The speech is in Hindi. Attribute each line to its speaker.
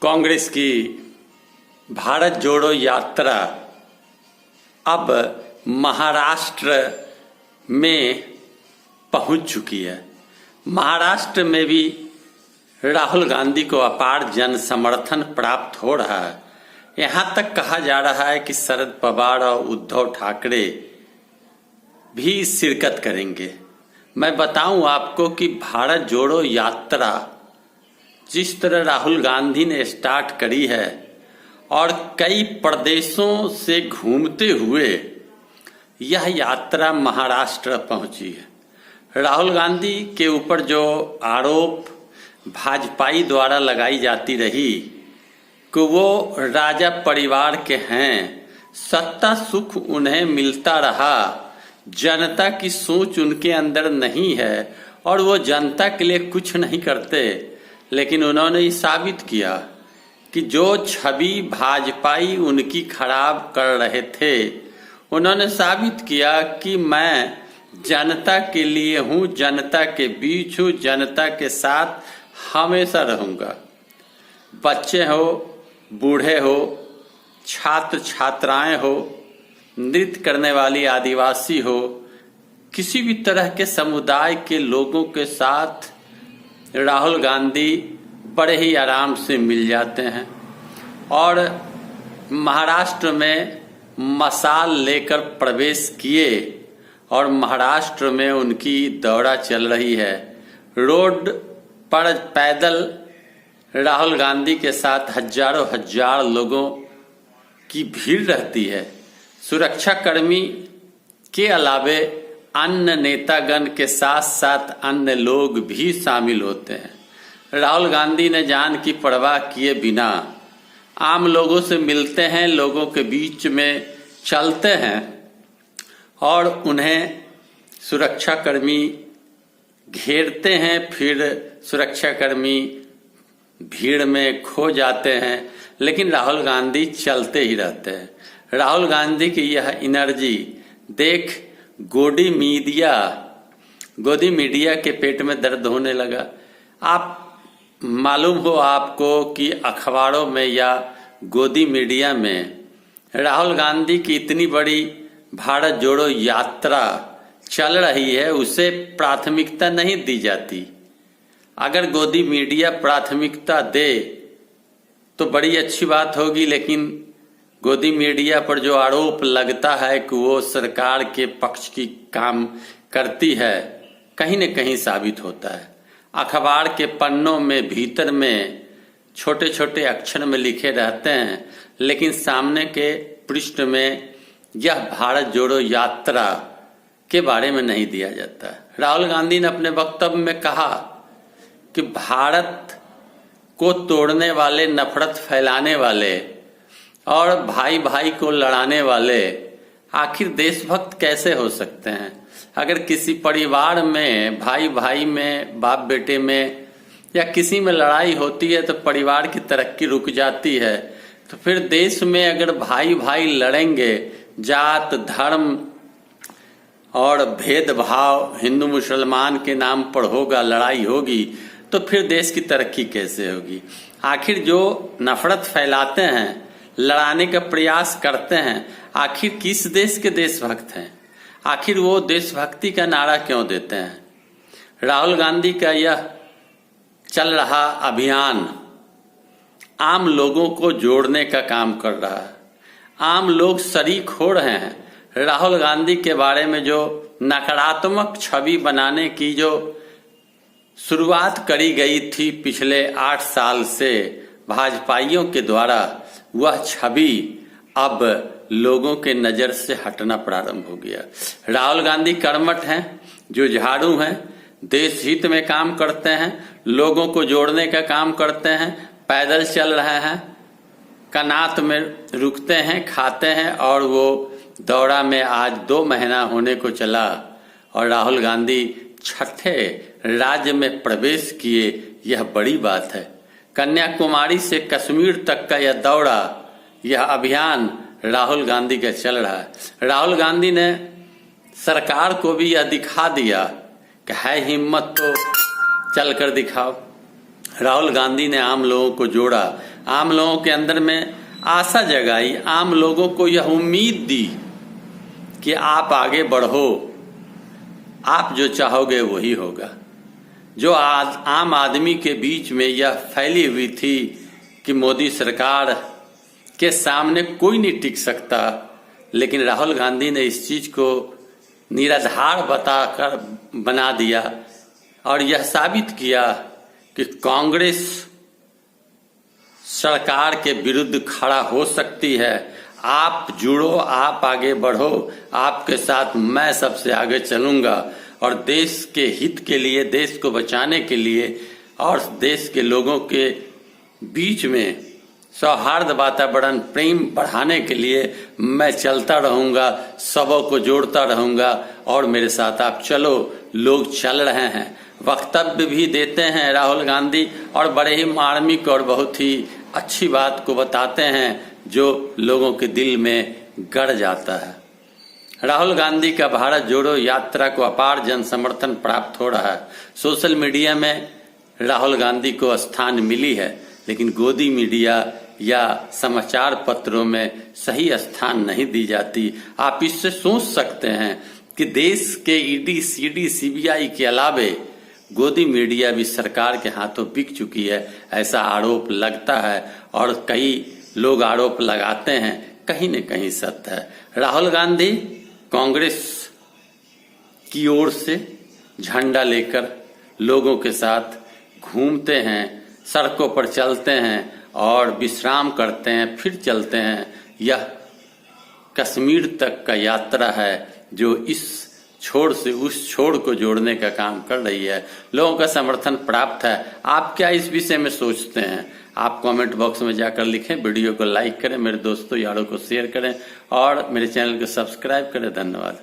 Speaker 1: कांग्रेस की भारत जोड़ो यात्रा अब महाराष्ट्र में पहुंच चुकी है। महाराष्ट्र में भी राहुल गांधी को अपार जन समर्थन प्राप्त हो रहा है। यहाँ तक कहा जा रहा है कि शरद पवार और उद्धव ठाकरे भी शिरकत करेंगे। मैं बताऊं आपको कि भारत जोड़ो यात्रा जिस तरह राहुल गांधी ने स्टार्ट करी है और कई प्रदेशों से घूमते हुए यह यात्रा महाराष्ट्र पहुंची है। राहुल गांधी के ऊपर जो आरोप भाजपाई द्वारा लगाई जाती रही कि वो राजा परिवार के हैं, सत्ता सुख उन्हें मिलता रहा, जनता की सोच उनके अंदर नहीं है और वो जनता के लिए कुछ नहीं करते। लेकिन उन्होंने ये साबित किया कि जो छवि भाजपाई उनकी खराब कर रहे थे, उन्होंने साबित किया कि मैं जनता के लिए हूँ, जनता के बीच हूँ, जनता के साथ हमेशा रहूँगा। बच्चे हो, बूढ़े हो, छात्र छात्राएं हो, नृत्य करने वाली आदिवासी हो, किसी भी तरह के समुदाय के लोगों के साथ राहुल गांधी बड़े ही आराम से मिल जाते हैं। और महाराष्ट्र में मशाल लेकर प्रवेश किए और महाराष्ट्र में उनकी दौड़ा चल रही है। रोड पर पैदल राहुल गांधी के साथ हजारों हजार लोगों की भीड़ रहती है। सुरक्षा कर्मी के अलावे अन्य नेतागण के साथ साथ अन्य लोग भी शामिल होते हैं। राहुल गांधी ने जान की परवाह किए बिना आम लोगों से मिलते हैं, लोगों के बीच में चलते हैं और उन्हें सुरक्षाकर्मी घेरते हैं, फिर सुरक्षाकर्मी भीड़ में खो जाते हैं, लेकिन राहुल गांधी चलते ही रहते हैं। राहुल गांधी की यह एनर्जी देख गोदी मीडिया के पेट में दर्द होने लगा। आप मालूम हो आपको कि अखबारों में या गोदी मीडिया में राहुल गांधी की इतनी बड़ी भारत जोड़ो यात्रा चल रही है, उसे प्राथमिकता नहीं दी जाती। अगर गोदी मीडिया प्राथमिकता दे तो बड़ी अच्छी बात होगी, लेकिन गोदी मीडिया पर जो आरोप लगता है कि वो सरकार के पक्ष की काम करती है, कहीं न कहीं साबित होता है। अखबार के पन्नों में भीतर में छोटे छोटे अक्षर में लिखे रहते हैं, लेकिन सामने के पृष्ठ में यह भारत जोड़ो यात्रा के बारे में नहीं दिया जाता है। राहुल गांधी ने अपने वक्तव्य में कहा कि भारत को तोड़ने वाले, नफरत फैलाने वाले और भाई भाई को लड़ाने वाले आखिर देशभक्त कैसे हो सकते हैं। अगर किसी परिवार में, भाई भाई में, बाप बेटे में या किसी में लड़ाई होती है तो परिवार की तरक्की रुक जाती है। तो फिर देश में अगर भाई भाई लड़ेंगे, जात धर्म और भेदभाव हिंदू मुसलमान के नाम पर होगा, लड़ाई होगी, तो फिर देश की तरक्की कैसे होगी। आखिर जो नफरत फैलाते हैं, लड़ाने का प्रयास करते हैं, आखिर किस देश के देशभक्त हैं? आखिर वो देशभक्ति का नारा क्यों देते हैं? राहुल गांधी का यह चल रहा अभियान आम लोगों को जोड़ने का काम कर रहा है। आम लोग शरीक हो रहे हैं। राहुल गांधी के बारे में जो नकारात्मक छवि बनाने की जो शुरुआत करी गई थी पिछले 8 साल से भाजपाइयों के द्वारा, वह छवि अब लोगों के नजर से हटना प्रारंभ हो गया। राहुल गांधी कर्मठ हैं, जुझारू हैं, देश हित में काम करते हैं, लोगों को जोड़ने का काम करते हैं, पैदल चल रहे हैं, कनात में रुकते हैं, खाते हैं और वो दौड़ा में आज 2 महीना होने को चला और राहुल गांधी 6ठे राज्य में प्रवेश किए। यह बड़ी बात है। कन्याकुमारी से कश्मीर तक का यह दौड़ा, यह अभियान राहुल गांधी का चल रहा है। राहुल गांधी ने सरकार को भी यह दिखा दिया कि है हिम्मत तो चल कर दिखाओ। राहुल गांधी ने आम लोगों को जोड़ा। आम लोगों के अंदर में आशा जगाई, आम लोगों को यह उम्मीद दी कि आप आगे बढ़ो, आप जो चाहोगे वही होगा। जो आम आदमी के बीच में यह फैली हुई थी कि मोदी सरकार के सामने कोई नहीं टिक सकता, लेकिन राहुल गांधी ने इस चीज को निराधार बताकर बना दिया और यह साबित किया कि कांग्रेस सरकार के विरुद्ध खड़ा हो सकती है। आप जुड़ो, आप आगे बढ़ो, आपके साथ मैं सबसे आगे चलूंगा और देश के हित के लिए, देश को बचाने के लिए और देश के लोगों के बीच में सौहार्द वातावरण, प्रेम बढ़ाने के लिए मैं चलता रहूंगा, सबों को जोड़ता रहूंगा और मेरे साथ आप चलो। लोग चल रहे हैं, वक्तव्य भी देते हैं राहुल गांधी और बड़े ही मार्मिक और बहुत ही अच्छी बात को बताते हैं जो लोगों के दिल में गड़ जाता है। राहुल गांधी का भारत जोड़ो यात्रा को अपार जन समर्थन प्राप्त हो रहा है। सोशल मीडिया में राहुल गांधी को स्थान मिली है, लेकिन गोदी मीडिया या समाचार पत्रों में सही स्थान नहीं दी जाती। आप इससे सोच सकते हैं कि देश के ईडी, सीडी, सीबीआई के अलावे गोदी मीडिया भी सरकार के हाथों बिक चुकी है, ऐसा आरोप लगता है और कई लोग आरोप लगाते हैं, कहीं न कहीं सत्य है। राहुल गांधी कांग्रेस की ओर से झंडा लेकर लोगों के साथ घूमते हैं, सड़कों पर चलते हैं और विश्राम करते हैं, फिर चलते हैं। यह कश्मीर तक का यात्रा है जो इस छोर से उस छोर को जोड़ने का काम कर रही है। लोगों का समर्थन प्राप्त है। आप क्या इस विषय में सोचते हैं? आप कमेंट बॉक्स में जाकर लिखें, वीडियो को लाइक करें, मेरे दोस्तों यारों को शेयर करें और मेरे चैनल को सब्सक्राइब करें। धन्यवाद।